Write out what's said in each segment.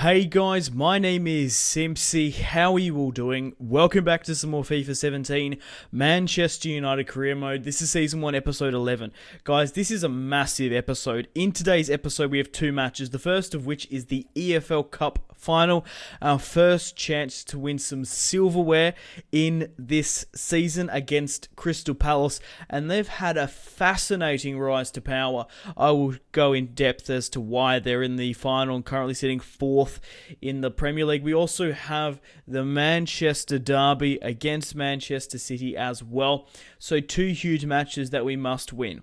Hey guys, my name is Simpzy. How are you all doing? Welcome back to some more FIFA 17 Manchester United career mode. This is season 1 episode 11. Guys, this is a massive episode. In today's episode we have two matches, the first of which is the EFL Cup final. Our first chance to win some silverware in this season against Crystal Palace, and they've had a fascinating rise to power. I will go in depth as to why they're in the final and currently sitting fourth in the Premier League. We also have the Manchester derby against Manchester City as well. So two huge matches that we must win.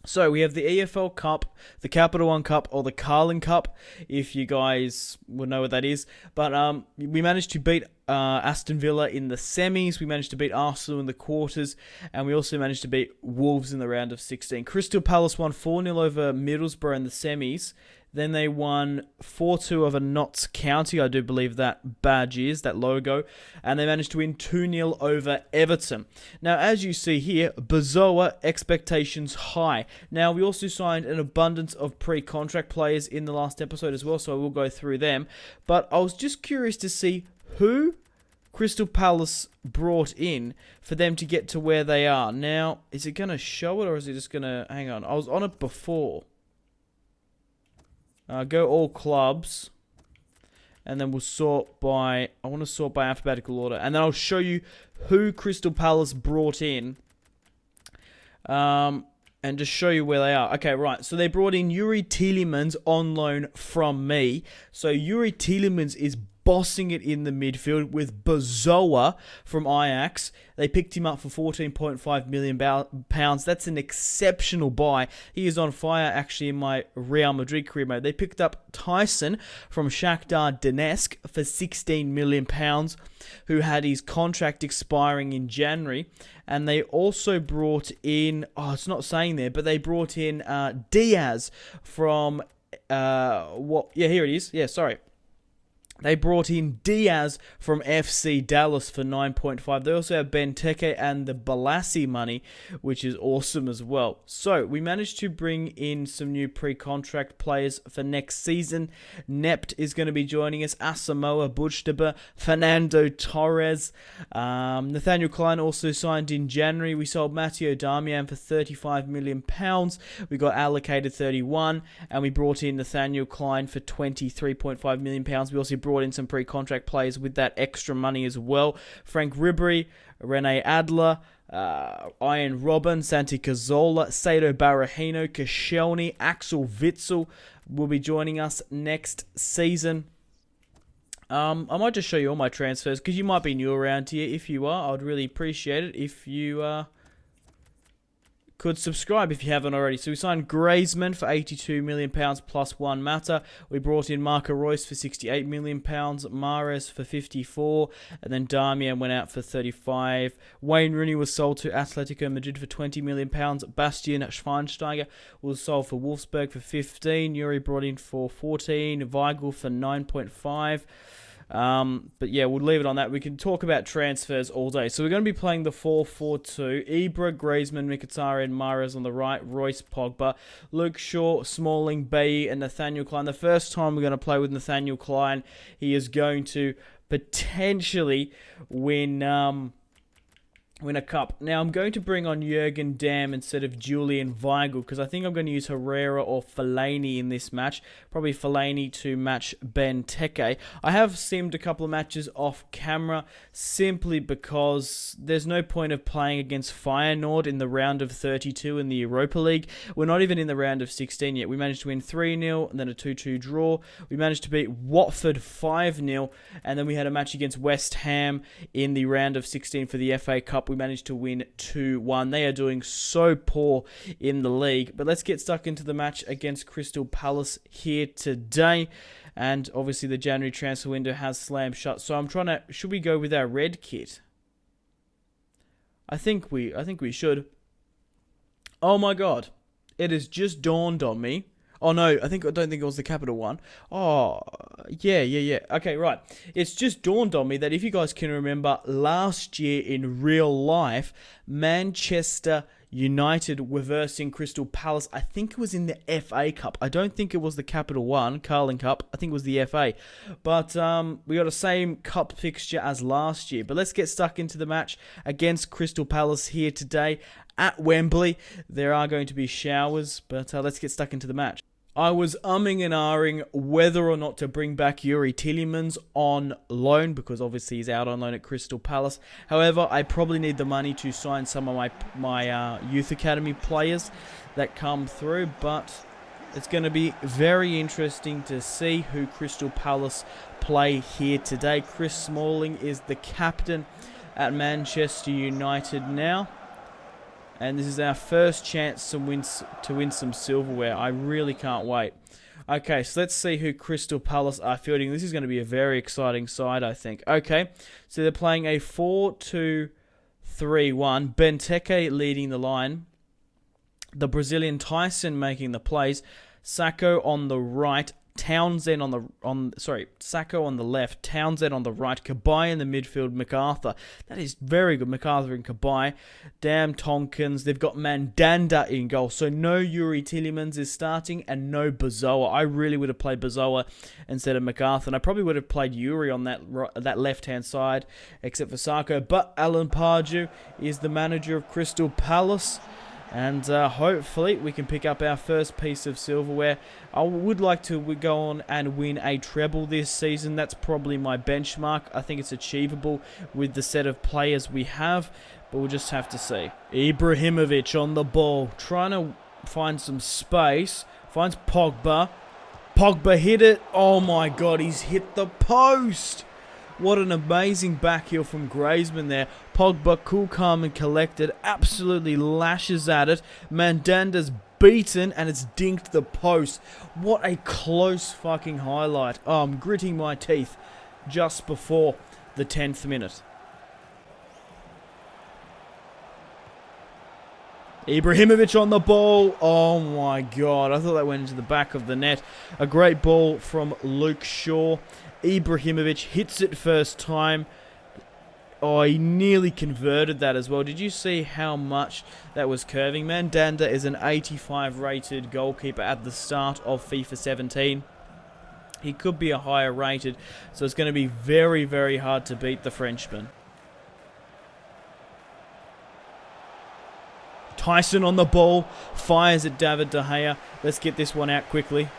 So we have the EFL Cup, the Capital One Cup, or the Carling Cup, if you guys will know what that is. But we managed to beat Aston Villa in the semis. We managed to beat Arsenal in the quarters. And we also managed to beat Wolves in the round of 16. Crystal Palace won 4-0 over Middlesbrough in the semis. Then they won 4-2 over Notts County, I do believe that badge is, that logo. And they managed to win 2-0 over Everton. Now, as you see here, Bazoa, expectations high. Now, we also signed an abundance of pre-contract players in the last episode as well, so I will go through them. But I was just curious to see who Crystal Palace brought in for them to get to where they are. Now, is it going to show it or is it just going to... Hang on, I was on it before. Go all clubs, and then we'll sort by, I want to sort by alphabetical order, and then I'll show you who Crystal Palace brought in, and just show you where they are. Okay, right, so they brought in Yuri Tielemans on loan from me. So Yuri Tielemans is bossing it in the midfield with Bazoa from Ajax. They picked him up for £14.5 million. That's an exceptional buy. He is on fire actually in my Real Madrid career mode. They picked up Tyson from Shakhtar Donetsk for £16 million, who had his contract expiring in January. And they also brought in, it's not saying there, but they brought in Diaz from, here it is. Yeah, sorry. They brought in Diaz from FC Dallas for 9.5. They also have Benteke and the Balassi money, which is awesome as well. So, we managed to bring in some new pre-contract players for next season. Nept is going to be joining us. Asamoah Bujtaba, Fernando Torres. Nathaniel Klein also signed in January. We sold Matteo Darmian for £35 million. We got allocated 31. And we brought in Nathaniel Klein for £23.5 million. We also brought in some pre-contract players with that extra money as well. Frank Ribery, Rene Adler, Ian Robin, Santi Cazorla, Sado Barahino, Koscielny, Axel Witsel will be joining us next season. I might just show you all my transfers because you might be new around here. If you are, I'd really appreciate it if you could subscribe if you haven't already. So we signed Griezmann for £82 million plus one matter. We brought in Marco Reus for £68 million, Mahrez for 54, and then Darmian went out for 35. Wayne Rooney was sold to Atletico Madrid for £20 million. Bastian Schweinsteiger was sold for Wolfsburg for 15. Yuri brought in for 14. Weigl for 9.5. But yeah, we'll leave it on that. We can talk about transfers all day. So we're going to be playing the 4-4-2. Ibra, Griezmann, Mkhitaryan, and Mahrez on the right. Royce, Pogba, Luke Shaw, Smalling, Bailly, and Nathaniel Klein. The first time we're going to play with Nathaniel Klein, he is going to potentially win a cup. Now, I'm going to bring on Jurgen Damm instead of Julian Weigl because I think I'm going to use Herrera or Fellaini in this match. Probably Fellaini to match Benteke. I have simmed a couple of matches off camera simply because there's no point of playing against Feyenoord in the round of 32 in the Europa League. We're not even in the round of 16 yet. We managed to win 3-0 and then a 2-2 draw. We managed to beat Watford 5-0 and then we had a match against West Ham in the round of 16 for the FA Cup. We managed to win 2-1. They are doing so poor in the league. But let's get stuck into the match against Crystal Palace here today. And obviously the January transfer window has slammed shut. So I'm trying to... Should we go with our red kit? I think we should. Oh my god. It has just dawned on me. Oh no, I don't think it was the Capital One. Oh, yeah. Okay, right. It's just dawned on me that if you guys can remember last year in real life, Manchester United were versing Crystal Palace. I think it was in the FA Cup. I don't think it was the Capital One, Carling Cup. I think it was the FA. But we got the same cup fixture as last year. But let's get stuck into the match against Crystal Palace here today at Wembley. There are going to be showers, but let's get stuck into the match. I was umming and ahhing whether or not to bring back Youri Tielemans on loan, because obviously he's out on loan at Crystal Palace. However, I probably need the money to sign some of my youth academy players that come through, but it's going to be very interesting to see who Crystal Palace play here today. Chris Smalling is the captain at Manchester United now. And this is our first chance to win some silverware. I really can't wait. Okay, so let's see who Crystal Palace are fielding. This is going to be a very exciting side, I think. Okay, so they're playing a 4-2-3-1. Benteke leading the line. The Brazilian Tyson making the plays. Sacco on the right. Townsend Sacco on the left, Townsend on the right, Cabaye in the midfield, MacArthur. That is very good, MacArthur and Cabaye. Damn Tonkins. They've got Mandanda in goal. So no Youri Tielemans is starting and no Bazoa. I really would have played Bazoa instead of MacArthur. And I probably would have played Youri on that left-hand side, except for Sacco. But Alan Pardew is the manager of Crystal Palace. And hopefully we can pick up our first piece of silverware. I would like to go on and win a treble this season. That's probably my benchmark. I think it's achievable with the set of players we have. But we'll just have to see. Ibrahimovic on the ball. Trying to find some space. Finds Pogba. Pogba hit it. Oh my God, he's hit the post. What an amazing back heel from Griezmann there. Pogba, cool, calm and collected, absolutely lashes at it. Mandanda's beaten and it's dinked the post. What a close fucking highlight. Oh, I'm gritting my teeth just before the 10th minute. Ibrahimovic on the ball. Oh my God, I thought that went into the back of the net. A great ball from Luke Shaw. Ibrahimovic hits it first time. Oh, he nearly converted that as well. Did you see how much that was curving? Mandanda is an 85 rated goalkeeper at the start of FIFA 17. He could be a higher rated, so it's going to be very, very hard to beat the Frenchman. Tyson on the ball, fires at David De Gea. Let's get this one out quickly.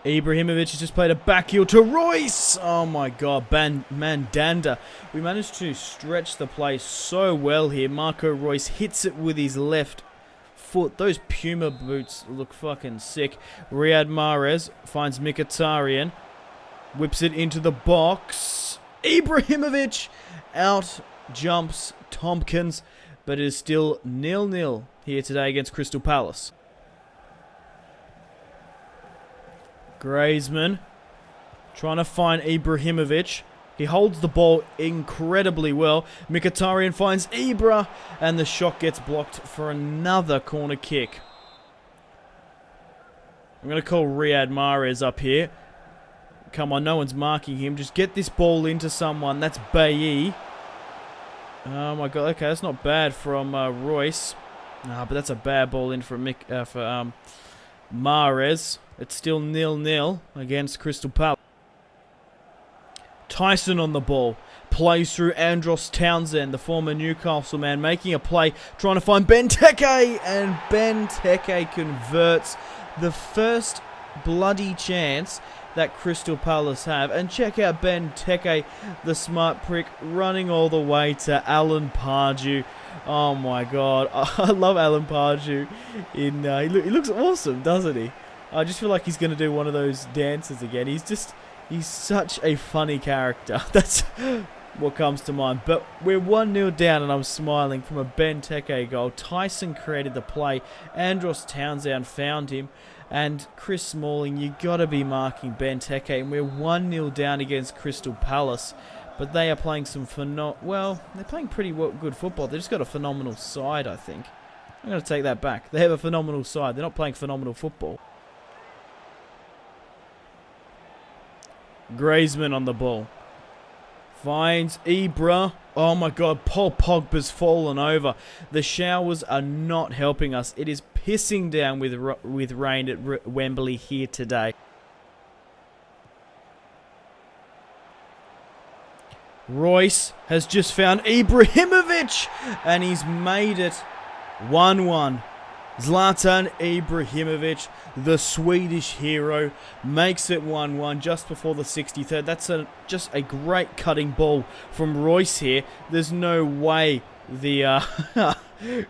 Ibrahimovic has just played a back heel to Royce. Oh my God, Mandanda. We managed to stretch the play so well here. Marco Royce hits it with his left foot. Those Puma boots look fucking sick. Riyad Mahrez finds Mkhitaryan. Whips it into the box. Ibrahimovic out jumps Tompkins. But it is still 0-0 here today against Crystal Palace. Griezmann trying to find Ibrahimovic. He holds the ball incredibly well. Mkhitaryan finds Ibra, and the shot gets blocked for another corner kick. I'm going to call Riyad Mahrez up here. Come on, no one's marking him. Just get this ball into someone. That's Bailly. Oh my God, okay, that's not bad from Royce. Nah, but that's a bad ball in for Mahrez. It's still 0-0 against Crystal Palace. Tyson on the ball. Plays through Andros Townsend, the former Newcastle man, making a play, trying to find Benteke. And Benteke converts the first bloody chance that Crystal Palace have. And check out Benteke, the smart prick, running all the way to Alan Pardew. Oh my God. I love Alan Pardew. He looks awesome, doesn't he? I just feel like he's going to do one of those dances again. He's such a funny character. That's what comes to mind. But we're 1-0 down and I'm smiling from a Benteke goal. Tyson created the play. Andros Townsend found him. And Chris Smalling, you got to be marking Benteke. And we're 1-0 down against Crystal Palace. But they are playing some they're playing pretty good football. They've just got a phenomenal side, I think. I'm going to take that back. They have a phenomenal side. They're not playing phenomenal football. Griezmann on the ball. Finds Ibra. Oh my god, Paul Pogba's fallen over. The showers are not helping us. It is pissing down with rain at Wembley here today. Royce has just found Ibrahimovic, and he's made it 1-1. Zlatan Ibrahimovic, the Swedish hero, makes it 1-1 just before the 63rd. That's just a great cutting ball from Royce here. There's no way the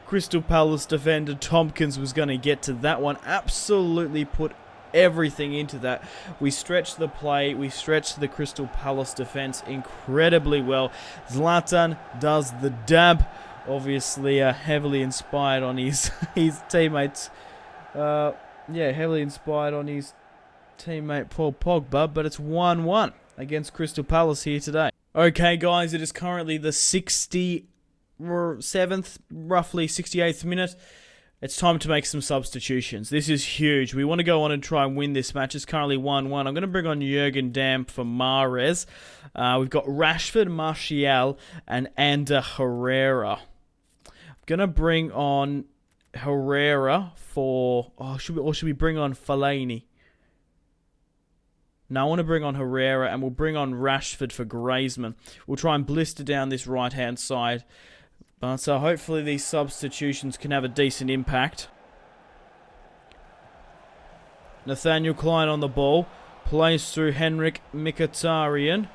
Crystal Palace defender Tompkins was going to get to that one. Absolutely put everything into that. We stretched the play, we stretched the Crystal Palace defense incredibly well. Zlatan does the dab, obviously heavily inspired on his teammates. Heavily inspired on his teammate Paul Pogba, but it's 1-1 against Crystal Palace here today. Okay guys, it is currently the 67th, roughly 68th minute. It's time to make some substitutions. This is huge. We want to go on and try and win this match. It's currently 1-1. I'm going to bring on Jurgen Damm for Mahrez. We've got Rashford, Martial, and Ander Herrera. I'm going to bring on Herrera for... should we bring on Fellaini? No, I want to bring on Herrera, and we'll bring on Rashford for Griezmann. We'll try and blister down this right-hand side. So hopefully these substitutions can have a decent impact. Nathaniel Klein on the ball. Plays through Henrik Mkhitaryan.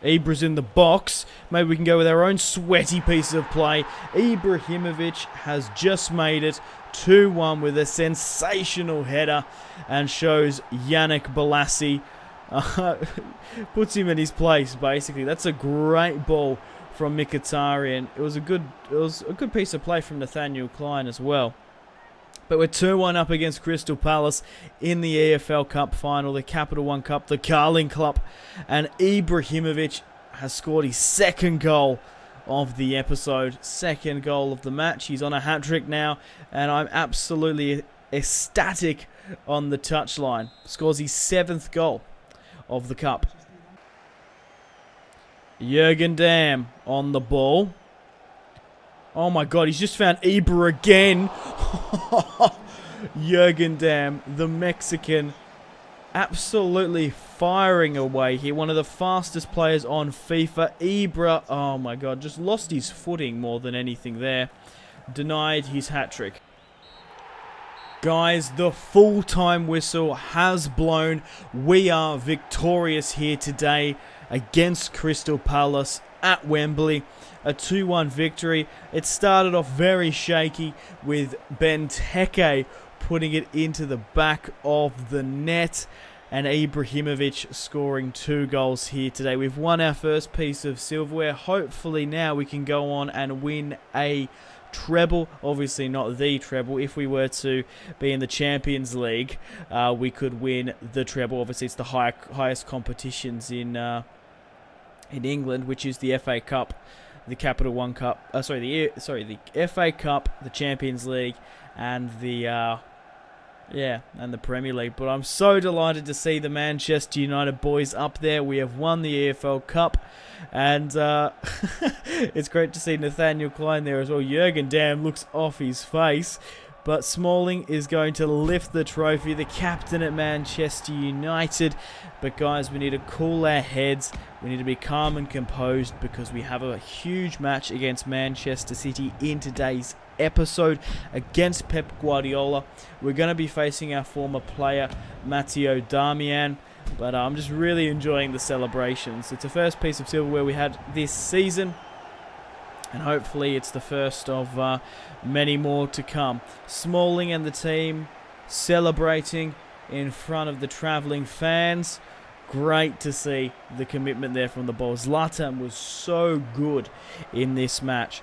Ibra's in the box. Maybe we can go with our own sweaty piece of play. Ibrahimovic has just made it 2-1 with a sensational header and shows Yannick Bolasie. Puts him in his place, basically. That's a great ball from Mkhitaryan. It was a good piece of play from Nathaniel Klein as well. But we're 2-1 up against Crystal Palace in the EFL Cup final, the Capital One Cup, the Carling Cup, and Ibrahimovic has scored his second goal of the episode, second goal of the match. He's on a hat-trick now, and I'm absolutely ecstatic on the touchline. Scores his 7th goal of the cup. Jurgen Damm on the ball. Oh my god, he's just found Ibra again. Jurgen Damm, the Mexican, absolutely firing away here. One of the fastest players on FIFA. Ibra, oh my god, just lost his footing more than anything there. Denied his hat-trick. Guys, the full-time whistle has blown. We are victorious here today against Crystal Palace at Wembley. A 2-1 victory. It started off very shaky with Benteke putting it into the back of the net and Ibrahimovic scoring 2 goals here today. We've won our first piece of silverware. Hopefully now we can go on and win a treble. Obviously not the treble. If we were to be in the Champions League, we could win the treble. Obviously it's the highest competitions in England, which is the FA Cup, the Capital One Cup, the FA Cup, the Champions League, and the Premier League. But I'm so delighted to see the Manchester United boys up there. We have won the EFL Cup, and it's great to see Nathaniel Klein there as well. Jurgen Damm looks off his face, but Smalling is going to lift the trophy, the captain at Manchester United. But guys, we need to cool our heads. We need to be calm and composed because we have a huge match against Manchester City in today's episode against Pep Guardiola. We're going to be facing our former player, Matteo Darmian. But I'm just really enjoying the celebrations. It's the first piece of silverware we had this season, and hopefully it's the first of many more to come. Smalling and the team celebrating in front of the travelling fans. Great to see the commitment there from the ball. Zlatan was so good in this match.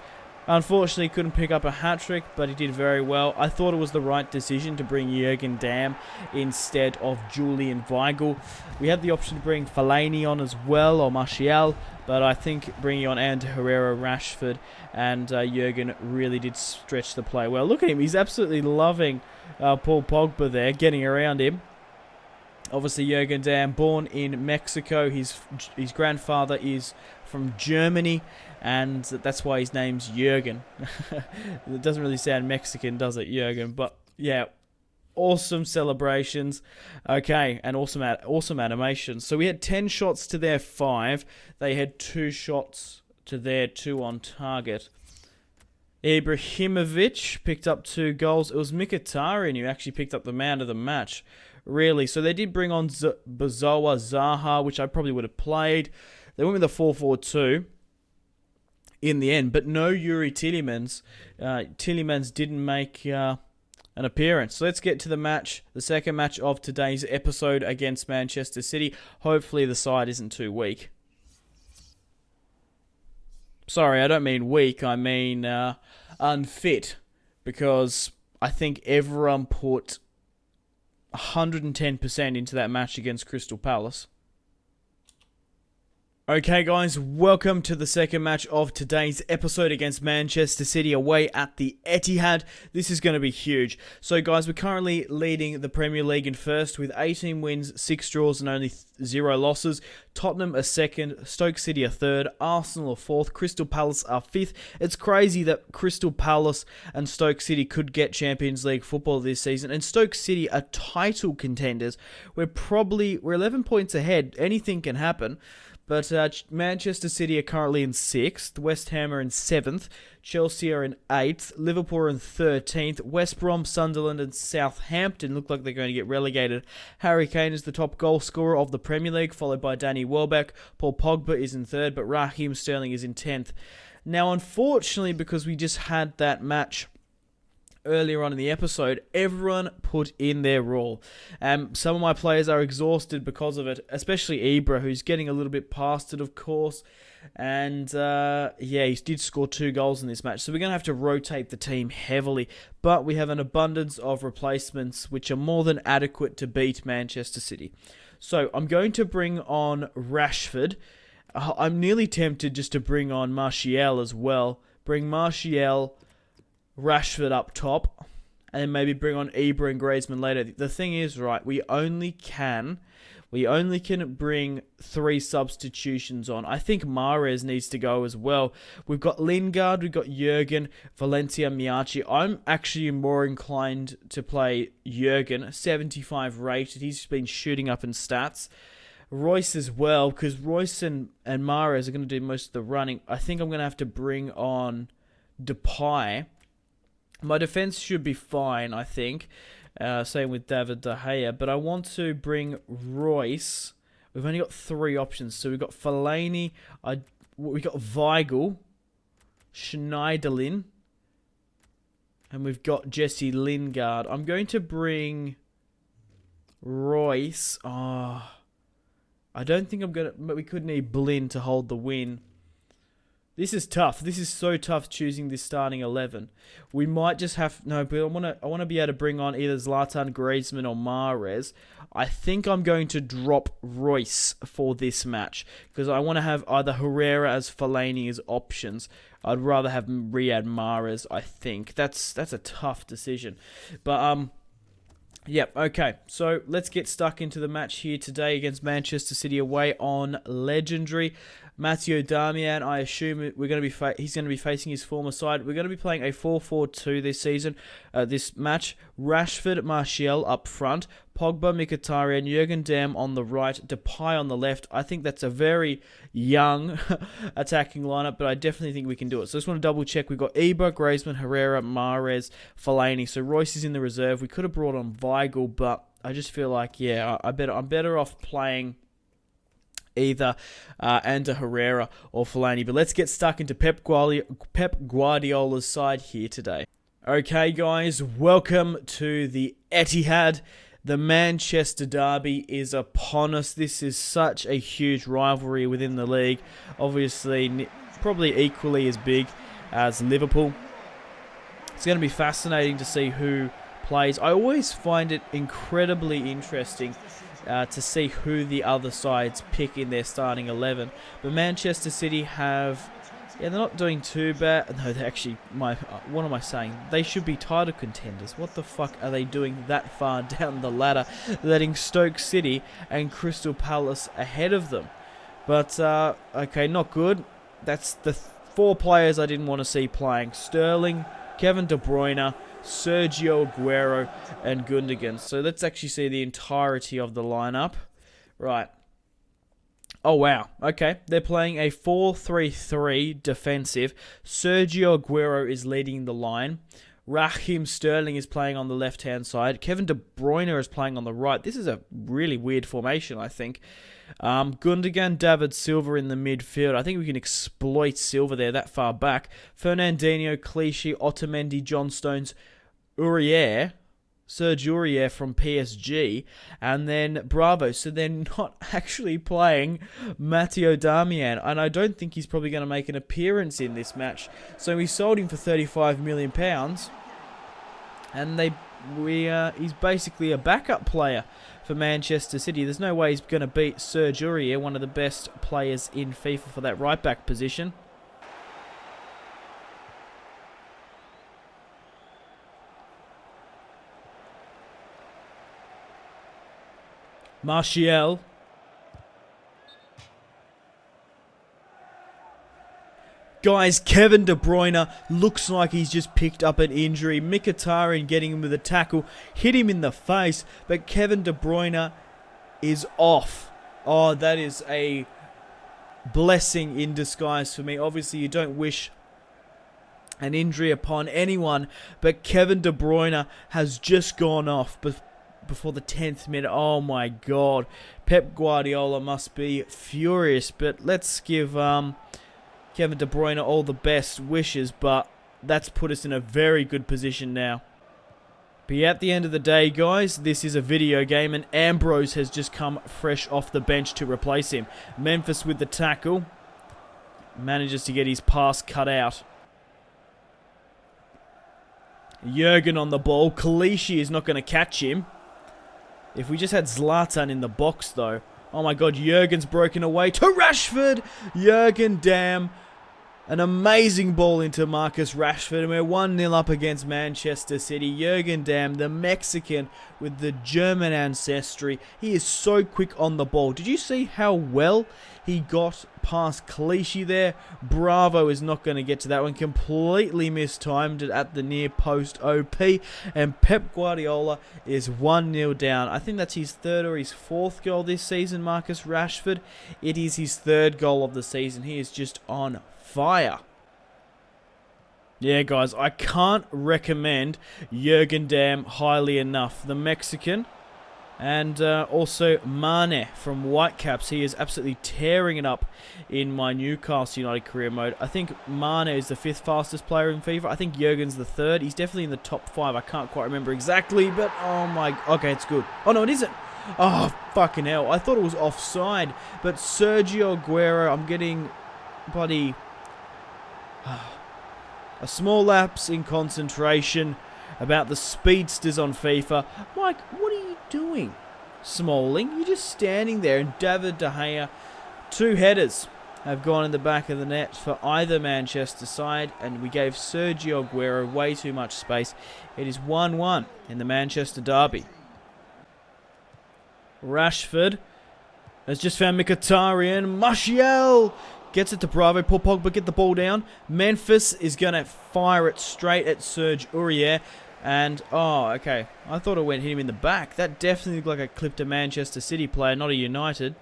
Unfortunately, couldn't pick up a hat-trick, but he did very well. I thought it was the right decision to bring Jurgen Damm instead of Julian Weigl. We had the option to bring Fellaini on as well, or Martial, but I think bringing on Ander Herrera, Rashford, and Jurgen really did stretch the play well. Look at him. He's absolutely loving Paul Pogba there, getting around him. Obviously, Jurgen Damm, born in Mexico. His grandfather is from Germany, and that's why his name's Jurgen. It doesn't really sound Mexican, does it, Jurgen? But yeah, awesome celebrations. Okay, and awesome animation. So we had 10 shots to their 5. They had 2 shots to their 2 on target. Ibrahimovic picked up 2 goals. It was Mkhitaryan who actually picked up the man of the match, really. So they did bring on Bazoa Zaha, which I probably would have played. They went with a 4-4-2 in the end, but no Yuri Tielemans. Tielemans didn't make an appearance. So let's get to the match, the second match of today's episode against Manchester City. Hopefully the side isn't too weak. Sorry, I don't mean weak, I mean unfit, because I think everyone put 110% into that match against Crystal Palace. Okay guys, welcome to the second match of today's episode against Manchester City away at the Etihad. This is going to be huge. So guys, we're currently leading the Premier League in first with 18 wins, 6 draws and only 0 losses. Tottenham are second, Stoke City are third, Arsenal are fourth, Crystal Palace are fifth. It's crazy that Crystal Palace and Stoke City could get Champions League football this season, and Stoke City are title contenders. We're 11 points ahead. Anything can happen. But Manchester City are currently in 6th, West Ham are in 7th, Chelsea are in 8th, Liverpool are in 13th, West Brom, Sunderland and Southampton look like they're going to get relegated. Harry Kane is the top goal scorer of the Premier League, followed by Danny Welbeck. Paul Pogba is in 3rd, but Raheem Sterling is in 10th. Now, unfortunately, because we just had that match earlier on in the episode, everyone put in their role. Some of my players are exhausted because of it, especially Ibra, who's getting a little bit past it, of course. And yeah, he did score 2 goals in this match, so we're going to have to rotate the team heavily. But we have an abundance of replacements, which are more than adequate to beat Manchester City. So I'm going to bring on Rashford. I'm nearly tempted just to bring on Martial as well. Bring Martial, Rashford up top, and then maybe bring on Ibra and Griezmann later. The thing is, right, we only can bring 3 substitutions on. I think Mahrez needs to go as well. We've got Lingard, we've got Jurgen, Valencia, Miachi. I'm actually more inclined to play Jurgen, 75 rated. He's been shooting up in stats. Royce as well, because Royce and Mahrez are going to do most of the running. I think I'm going to have to bring on Depay. My defense should be fine, I think. Same with David De Gea. But I want to bring Royce. We've only got 3 options. So we've got Fellaini. We've got Weigl. Schneiderlin. And we've got Jesse Lingard. I'm going to bring Royce. I don't think I'm going to... But we could need Blin to hold the win. This is tough. This is so tough choosing this starting 11. We might just have... No, but I want to be able to bring on either Zlatan, Griezmann or Mahrez. I think I'm going to drop Royce for this match, because I want to have either Herrera as Fellaini as options. I'd rather have Riyad Mahrez, I think. That's a tough decision. But... Yep, okay, so let's get stuck into the match here today against Manchester City away on Legendary. Matteo Darmian, I assume he's going to be facing his former side. We're going to be playing a 4-4-2 this season, this match. Rashford, Martial up front, Pogba, Mkhitaryan, Jurgen Damm on the right, Depay on the left. I think that's a very young attacking lineup, but I definitely think we can do it. So I just want to double check. We've got Ibra, Griezmann, Herrera, Mahrez, Fellaini. So Royce is in the reserve. We could have brought on Weigl, but I just feel like, yeah, I'm better off playing either Ander Herrera or Fellaini. But let's get stuck into Pep Guardiola's side here today. Okay, guys, welcome to the Etihad. The Manchester derby is upon us. This is such a huge rivalry within the league. Obviously, probably equally as big as Liverpool. It's going to be fascinating to see who plays. I always find it incredibly interesting to see who the other sides pick in their starting 11. But Manchester City have Yeah, they're not doing too bad. No, they're actually, what am I saying? They should be title contenders. What the fuck are they doing that far down the ladder, letting Stoke City and Crystal Palace ahead of them? But, okay, not good. That's the 4 players I didn't want to see playing. Sterling, Kevin De Bruyne, Sergio Aguero, and Gundogan. So let's actually see the entirety of the lineup. Right. Oh, wow. Okay. They're playing a 4-3-3 defensive. Sergio Aguero is leading the line. Raheem Sterling is playing on the left-hand side. Kevin De Bruyne is playing on the right. This is a really weird formation, I think. Gundogan, David Silva in the midfield. I think we can exploit Silva there that far back. Fernandinho, Clichy, Otamendi, John Stones, Serge Aurier from PSG, and then Bravo. So they're not actually playing Matteo Darmian, and I don't think he's probably going to make an appearance in this match. So we sold him for £35 million, and he's basically a backup player for Manchester City. There's no way he's going to beat Serge Aurier, one of the best players in FIFA for that right-back position. Martial. Guys, Kevin De Bruyne looks like he's just picked up an injury. Mkhitaryan getting him with a tackle, hit him in the face, but Kevin De Bruyne is off. Oh, that is a blessing in disguise for me. Obviously, you don't wish an injury upon anyone, but Kevin De Bruyne has just gone off before the 10th minute. Oh my god. Pep Guardiola must be furious, but let's give Kevin De Bruyne all the best wishes, but that's put us in a very good position now. But yeah, at the end of the day, guys, this is a video game, and Ambrose has just come fresh off the bench to replace him. Memphis with the tackle. Manages to get his pass cut out. Jurgen on the ball. Clichy is not going to catch him. If we just had Zlatan in the box, though. Oh my god, Jurgen's broken away to Rashford. Jurgen Damm. An amazing ball into Marcus Rashford. And we're 1-0 up against Manchester City. Jurgen Damm, the Mexican with the German ancestry. He is so quick on the ball. Did you see how well he got past Clichy there? Bravo is not going to get to that one. Completely mistimed it at the near post OP. And Pep Guardiola is 1-0 down. I think that's his 3rd or his 4th goal this season, Marcus Rashford. It is his 3rd goal of the season. He is just on fire. Yeah, guys, I can't recommend Jurgen Damm highly enough. The Mexican. And also Mane from Whitecaps. He is absolutely tearing it up in my Newcastle United career mode. I think Mane is the 5th fastest player in FIFA. I think Jurgen's the 3rd. He's definitely in the top 5. I can't quite remember exactly, but oh my... Okay, it's good. Oh, no, it isn't. Oh, fucking hell. I thought it was offside. But Sergio Aguero, I'm getting bloody... a small lapse in concentration about the speedsters on FIFA. Mike, what are you doing? Smalling, you're just standing there. And David De Gea, 2 headers have gone in the back of the net for either Manchester side, and we gave Sergio Aguero way too much space. It is 1-1 in the Manchester derby. Rashford has just found Mkhitaryan. Martial gets it to Bravo. Paul Pogba get the ball down. Memphis is going to fire it straight at Serge Aurier. And, oh, okay. I thought it hit him in the back. That definitely looked like it clipped a Manchester City player, not a United.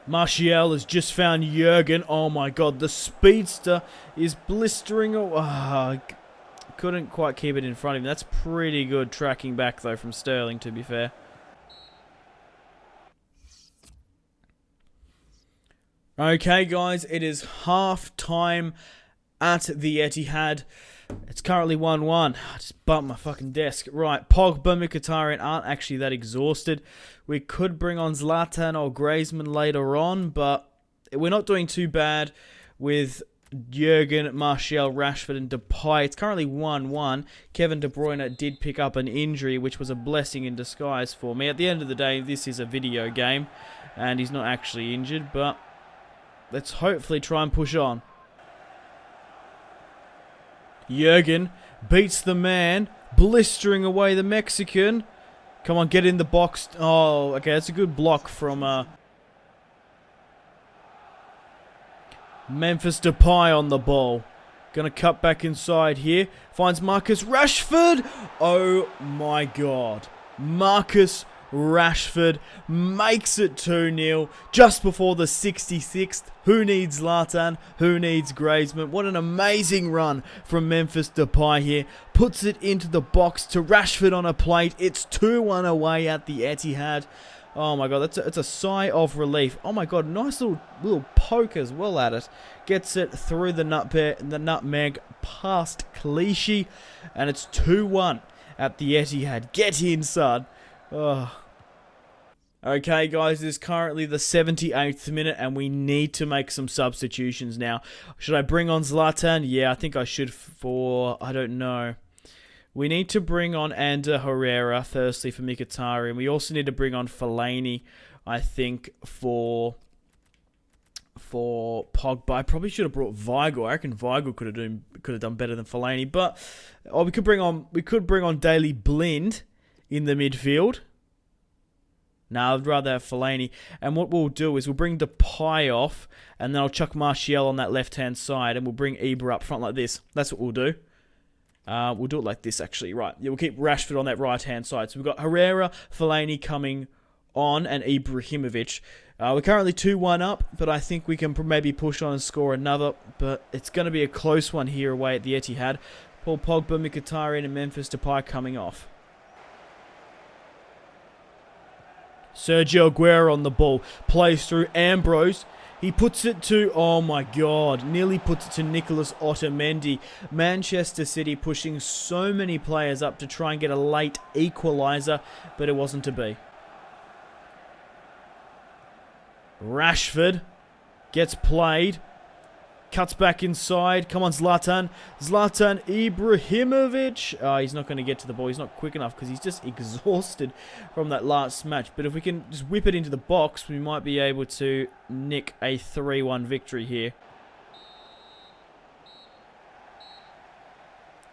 Martial has just found Jurgen. Oh my god, the speedster is blistering. Oh, couldn't quite keep it in front of him. That's pretty good tracking back, though, from Sterling, to be fair. Okay, guys, it is half time at the Etihad. It's currently 1-1. I just bumped my fucking desk. Right, Pogba, Mkhitaryan aren't actually that exhausted. We could bring on Zlatan or Griezmann later on, but we're not doing too bad with Jurgen, Martial, Rashford and Depay. It's currently 1-1. Kevin De Bruyne did pick up an injury, which was a blessing in disguise for me. At the end of the day, this is a video game, and he's not actually injured, but let's hopefully try and push on. Jurgen beats the man, blistering away the Mexican. Come on, get in the box. Oh, okay, that's a good block from Memphis Depay on the ball. Gonna cut back inside here. Finds Marcus Rashford. Oh my god. Marcus Rashford makes it 2-0 just before the 66th. Who needs Zlatan? Who needs Griezmann? What an amazing run from Memphis Depay here. Puts it into the box to Rashford on a plate. It's 2-1 away at the Etihad. Oh my god, it's a sigh of relief. Oh my god, nice little poke as well at it. Gets it through the nutmeg past Clichy, and it's 2-1 at the Etihad. Get in, son. Oh. Okay, guys, it is currently the 78th minute, and we need to make some substitutions now. Should I bring on Zlatan? Yeah, I think I should for, I don't know. We need to bring on Ander Herrera, firstly, for Mkhitaryan. We also need to bring on Fellaini, I think, for Pogba. I probably should have brought Weigl. I reckon Weigl could have done better than Fellaini. But we could bring on Daley Blind in the midfield. No, I'd rather have Fellaini. And what we'll do is we'll bring Depay off, and then I'll chuck Martial on that left-hand side, and we'll bring Ibra up front like this. That's what we'll do. We'll do it like this, actually. Right. Yeah, we'll keep Rashford on that right-hand side. So we've got Herrera, Fellaini coming on, and Ibrahimovic. We're currently 2-1 up, but I think we can maybe push on and score another. But it's going to be a close one here away at the Etihad. Paul Pogba, Mkhitaryan, and Memphis Depay coming off. Sergio Aguero on the ball. Plays through Ambrose. He puts it to, oh my god, nearly puts it to Nicolas Otamendi. Manchester City pushing so many players up to try and get a late equaliser, but it wasn't to be. Rashford gets played. Cuts back inside. Come on, Zlatan. Zlatan Ibrahimovic. Oh, he's not going to get to the ball. He's not quick enough because he's just exhausted from that last match. But if we can just whip it into the box, we might be able to nick a 3-1 victory here.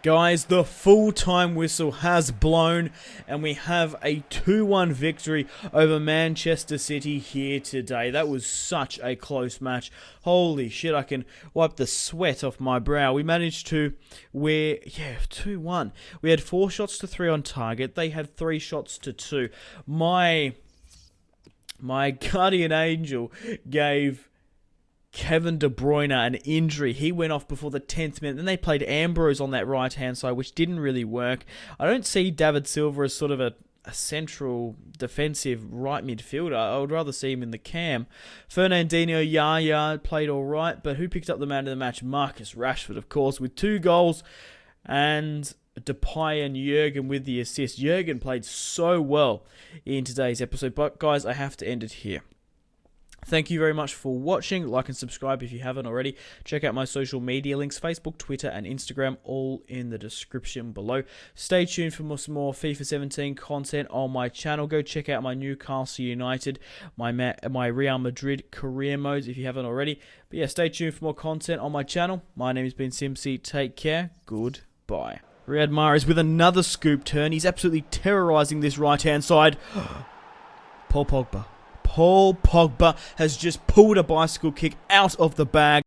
Guys, the full-time whistle has blown, and we have a 2-1 victory over Manchester City here today. That was such a close match. Holy shit, I can wipe the sweat off my brow. We managed to wear, 2-1. We had 4 shots to 3 on target. They had 3 shots to 2. My guardian angel gave Kevin De Bruyne an injury. He went off before the 10th minute. Then they played Ambrose on that right-hand side, which didn't really work. I don't see David Silva as sort of a central defensive right midfielder. I would rather see him in the cam. Fernandinho Yaya played all right, but who picked up the man of the match? Marcus Rashford, of course, with 2 goals, and Depay and Jurgen with the assist. Jurgen played so well in today's episode, but guys, I have to end it here. Thank you very much for watching. Like and subscribe if you haven't already. Check out my social media links, Facebook, Twitter, and Instagram, all in the description below. Stay tuned for some more FIFA 17 content on my channel. Go check out my Newcastle United, my Real Madrid career modes if you haven't already. But yeah, stay tuned for more content on my channel. My name has been Simpzy. Take care. Goodbye. Riyad Mahrez with another scoop turn. He's absolutely terrorising this right-hand side. Paul Pogba has just pulled a bicycle kick out of the bag.